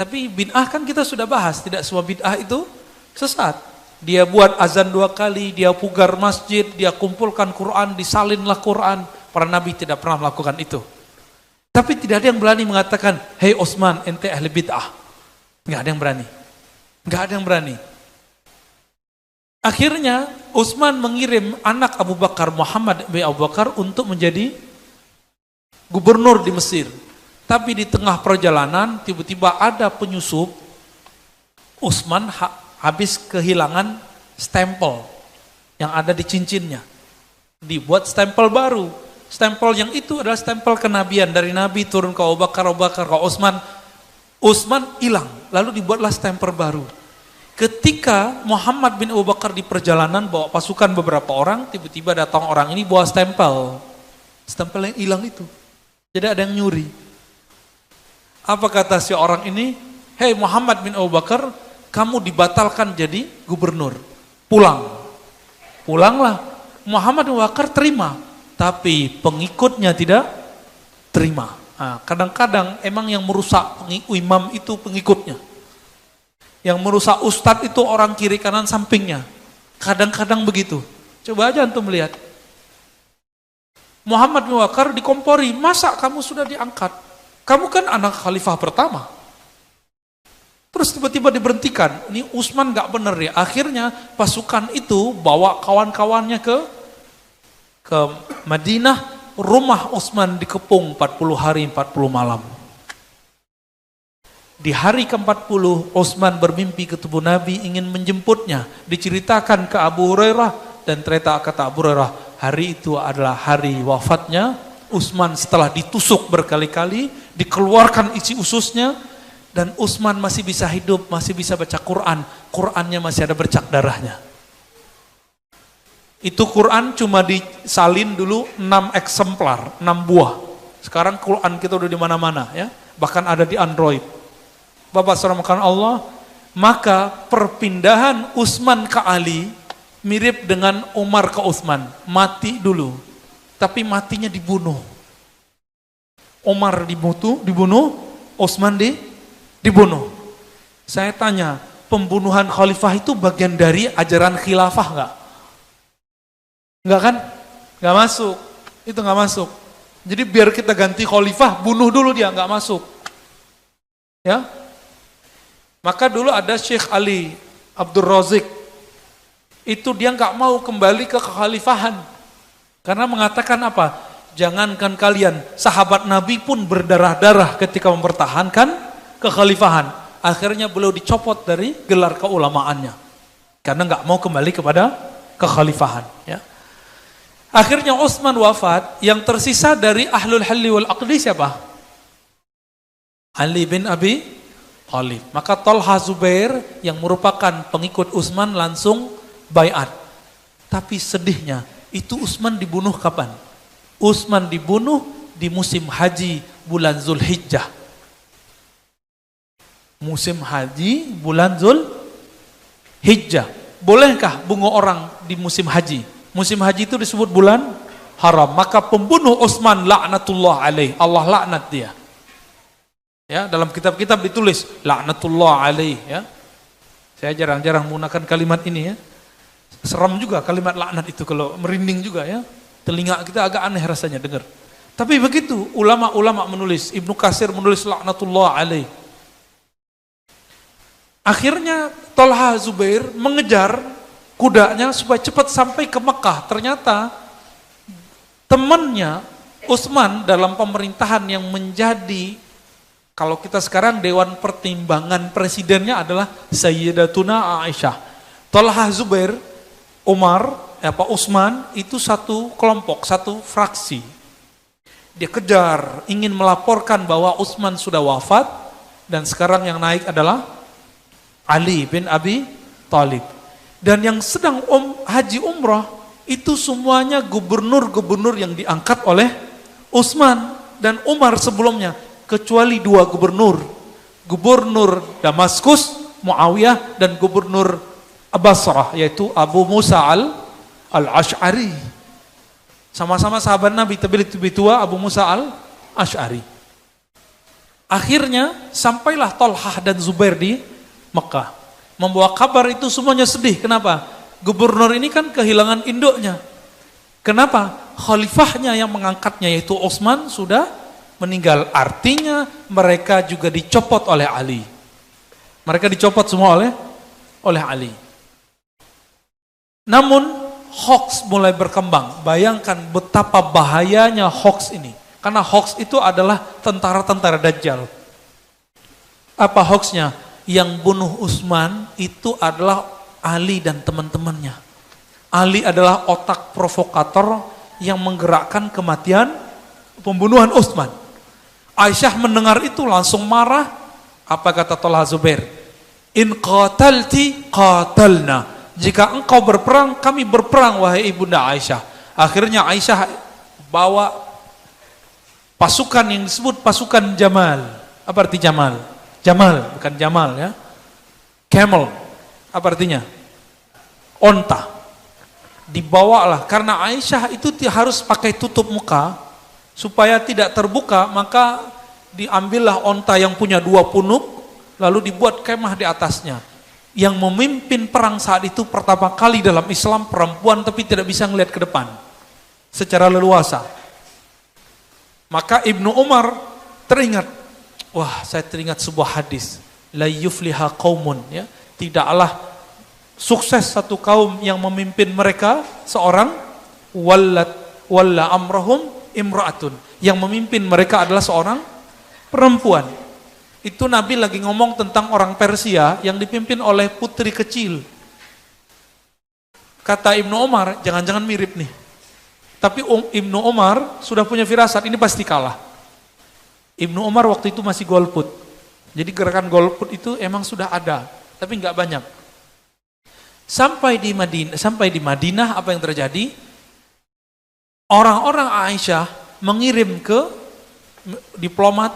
Tapi bid'ah kan kita sudah bahas, tidak semua bid'ah itu sesat. Dia buat azan 2 kali, dia pugar masjid, dia kumpulkan Quran, disalinlah Quran. Para nabi tidak pernah melakukan itu. Tapi tidak ada yang berani mengatakan, "Hei Utsman, ente ahli bid'ah." Enggak ada yang berani. Enggak ada yang berani. Akhirnya Utsman mengirim anak Abu Bakar, Muhammad bin Abu Bakar, untuk menjadi gubernur di Mesir. Tapi di tengah perjalanan tiba-tiba ada penyusup. Utsman habis kehilangan stempel yang ada di cincinnya. Dibuat stempel baru. Stempel yang itu adalah stempel kenabian, dari Nabi turun ke Abu Bakar, Abu Bakar ke Utsman. Utsman hilang, lalu dibuatlah stempel baru. Ketika Muhammad bin Abu Bakar di perjalanan bawa pasukan beberapa orang, tiba-tiba datang orang ini bawa stempel. Stempel yang hilang itu. Jadi ada yang nyuri. Apa kata si orang ini? "Hei Muhammad bin Abu Bakar, kamu dibatalkan jadi gubernur. Pulang." Pulanglah. Muhammad bin Abu Bakar terima, tapi pengikutnya tidak terima. Nah, kadang-kadang emang yang merusak imam itu pengikutnya. Yang merusak ustadz itu orang kiri kanan sampingnya. Kadang-kadang begitu. Coba aja antum melihat. Muhammad bin Abu Bakar dikompori, "Masa kamu sudah diangkat? Kamu kan anak khalifah pertama." Terus tiba-tiba diberhentikan. Ini Utsman gak bener ya. Akhirnya pasukan itu bawa kawan-kawannya ke Madinah. Rumah Utsman dikepung 40 hari 40 malam. Di hari ke-40 Utsman bermimpi ketemu Nabi, ingin menjemputnya. Diceritakan ke Abu Hurairah, dan ternyata kata Abu Hurairah, hari itu adalah hari wafatnya Utsman setelah ditusuk berkali-kali, dikeluarkan isi ususnya, dan Utsman masih bisa hidup, masih bisa baca Quran. Qurannya masih ada bercak darahnya. Itu Quran cuma disalin dulu 6 eksemplar, 6 buah. Sekarang Quran kita udah di mana-mana ya, bahkan ada di Android. Bapak saudara Allah, maka perpindahan Utsman ke Ali mirip dengan Umar ke Utsman, mati dulu. Tapi matinya dibunuh. Umar dibunuh, Utsman dibunuh. Saya tanya, pembunuhan khalifah itu bagian dari ajaran khilafah enggak? Enggak kan? Enggak masuk. Itu enggak masuk. Jadi biar kita ganti khalifah, bunuh dulu dia, enggak masuk. Ya. Maka dulu ada Syekh Ali Abdul Razik. Itu dia enggak mau kembali ke kekhalifahan. Karena mengatakan apa? Jangankan kalian, sahabat Nabi pun berdarah-darah ketika mempertahankan kekhalifahan. Akhirnya beliau dicopot dari gelar keulamaannya. Karena nggak mau kembali kepada kekhalifahan. Ya. Akhirnya Utsman wafat, yang tersisa dari Ahlul Halli wal Aqdi siapa? Ali bin Abi Thalib. Maka Talha Zubair yang merupakan pengikut Utsman langsung baiat. Tapi sedihnya, itu Utsman dibunuh kapan? Utsman dibunuh di musim haji bulan Zulhijjah. Musim haji bulan Zulhijjah. Bolehkah bunuh orang di musim haji? Musim haji itu disebut bulan haram. Maka pembunuh Utsman laknatullah alaih. Allah laknat dia. Ya, dalam kitab-kitab ditulis laknatullah alaih ya. Saya jarang-jarang menggunakan kalimat ini ya. Seram juga kalimat laknat itu, kalau merinding juga ya. Telinga kita agak aneh rasanya dengar. Tapi begitu ulama-ulama menulis, Ibnu Katsir menulis laknatullah alaih. Akhirnya Talha Zubair mengejar kudanya supaya cepat sampai ke Mekah. Ternyata temannya Utsman dalam pemerintahan yang menjadi, kalau kita sekarang Dewan Pertimbangan Presidennya adalah Sayyidatuna Aisyah. Talha Zubair, Utsman itu satu kelompok, satu fraksi. Dia kejar, ingin melaporkan bahwa Utsman sudah wafat dan sekarang yang naik adalah Ali bin Abi Thalib. Dan yang sedang haji umrah itu semuanya gubernur-gubernur yang diangkat oleh Utsman dan Umar sebelumnya, kecuali 2 gubernur. Gubernur Damaskus, Muawiyah, dan gubernur Basrah, yaitu Abu Musa al-Ash'ari. Sama-sama sahabat Nabi, tapi lebih tua Abu Musa al-Ash'ari. Akhirnya sampailah Tolhah dan Zubair di Mekah. Membawa kabar itu semuanya sedih. Kenapa? Gubernur ini kan kehilangan induknya. Kenapa? Khalifahnya yang mengangkatnya yaitu Utsman sudah meninggal. Artinya mereka juga dicopot oleh Ali. Mereka dicopot semua oleh Ali. Namun hoax mulai berkembang. Bayangkan betapa bahayanya hoax ini. Karena hoax itu adalah tentara-tentara Dajjal. Apa hoaxnya? Yang bunuh Utsman itu adalah Ali dan teman-temannya. Ali adalah otak provokator yang menggerakkan kematian pembunuhan Utsman. Aisyah mendengar itu langsung marah. Apa kata Tolha Zubair? In qatalti qatalna. Jika engkau berperang, kami berperang wahai ibunda Aisyah. Akhirnya Aisyah bawa pasukan yang disebut pasukan Jamal. Apa arti Jamal? Jamal, bukan Jamal ya. Camel. Apa artinya? Onta. Dibawalah, karena Aisyah itu harus pakai tutup muka, supaya tidak terbuka, maka diambillah onta yang punya 2 punuk, lalu dibuat kemah di atasnya. Yang memimpin perang saat itu pertama kali dalam Islam perempuan, tapi tidak bisa ngelihat ke depan secara leluasa. Maka Ibnu Umar teringat, wah saya teringat sebuah hadis, la yufliha qaumun, ya, tidaklah sukses satu kaum yang memimpin mereka seorang walla amrahum imra'atun, yang memimpin mereka adalah seorang perempuan. Itu Nabi lagi ngomong tentang orang Persia yang dipimpin oleh putri kecil. Kata Ibnu Umar, jangan-jangan mirip nih. Tapi Ibnu Umar sudah punya firasat, ini pasti kalah. Ibnu Umar waktu itu masih golput. Jadi gerakan golput itu emang sudah ada, tapi nggak banyak. Sampai di Madinah apa yang terjadi? Orang-orang Aisyah mengirim ke diplomat,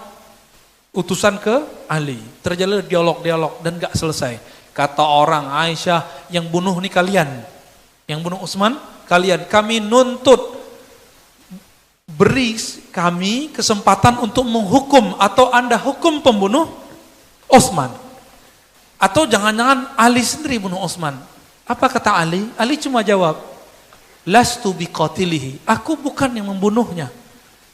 utusan ke Ali. Terjadi dialog-dialog dan gak selesai. Kata orang Aisyah, yang bunuh nih kalian. Yang bunuh Utsman, kalian. Kami nuntut, beri kami kesempatan untuk menghukum, atau Anda hukum pembunuh Utsman. Atau jangan-jangan Ali sendiri bunuh Utsman. Apa kata Ali? Ali cuma jawab, lastu biqatilihi. Aku bukan yang membunuhnya.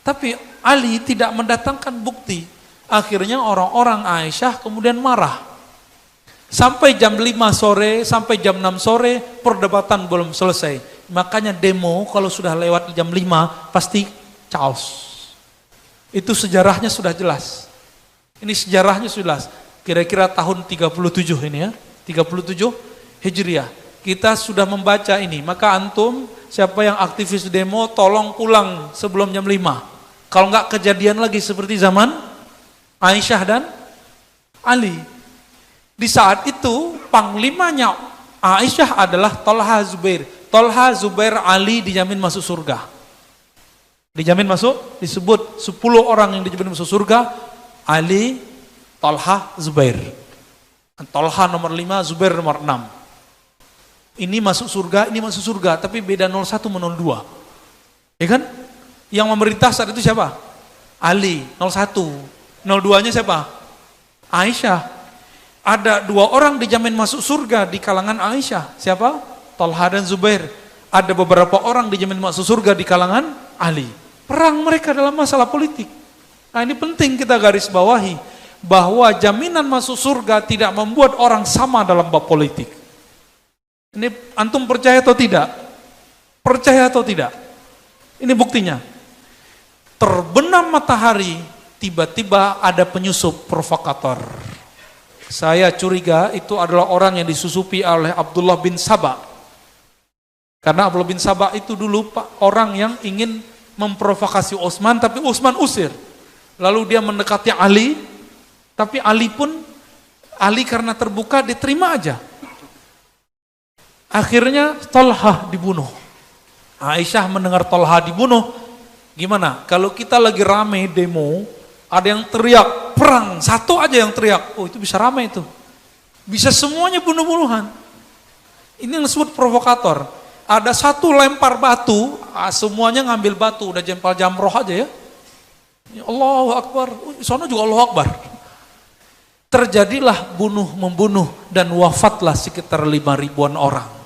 Tapi Ali tidak mendatangkan bukti. Akhirnya orang-orang Aisyah kemudian marah. Sampai jam 5 sore, sampai jam 6 sore, perdebatan belum selesai. Makanya demo kalau sudah lewat jam 5, pasti chaos. Itu sejarahnya sudah jelas. Ini sejarahnya sudah jelas. Kira-kira tahun 37 ini ya, 37 Hijriah. Kita sudah membaca ini, maka antum, siapa yang aktivis demo, tolong pulang sebelum jam 5. Kalau enggak kejadian lagi seperti zaman Aisyah dan Ali. Di saat itu panglimanya Aisyah adalah Tolha Zubair. Tolha Zubair Ali dijamin masuk surga. Dijamin masuk, disebut 10 orang yang dijamin masuk surga. Ali, Tolha, Zubair. Tolha nomor 5, Zubair nomor 6. Ini masuk surga, ini masuk surga, tapi beda 01 sama 02. Ya kan? Yang memerintah saat itu siapa? Ali, 01. 02-nya siapa? Aisyah. Ada 2 orang dijamin masuk surga di kalangan Aisyah. Siapa? Tolha dan Zubair. Ada beberapa orang dijamin masuk surga di kalangan Ali. Perang mereka dalam masalah politik. Nah ini penting kita garis bawahi, bahwa jaminan masuk surga tidak membuat orang sama dalam bab politik. Ini antum percaya atau tidak? Percaya atau tidak? Ini buktinya. Terbenam matahari, tiba-tiba ada penyusup provokator. Saya curiga itu adalah orang yang disusupi oleh Abdullah bin Sabah. Karena Abdullah bin Sabah itu dulu orang yang ingin memprovokasi Utsman, tapi Utsman usir. Lalu dia mendekati Ali, tapi Ali karena terbuka diterima aja. Akhirnya Tolha dibunuh. Aisyah mendengar Tolha dibunuh, gimana? Kalau kita lagi rame demo, ada yang teriak perang, satu aja yang teriak, oh itu bisa ramai itu. Bisa semuanya bunuh-bunuhan. Ini yang disebut provokator. Ada satu lempar batu, semuanya ngambil batu, udah jempal jamroh aja ya. Allahu Akbar, sono juga Allahu Akbar. Terjadilah bunuh-membunuh dan wafatlah sekitar 5.000-an orang.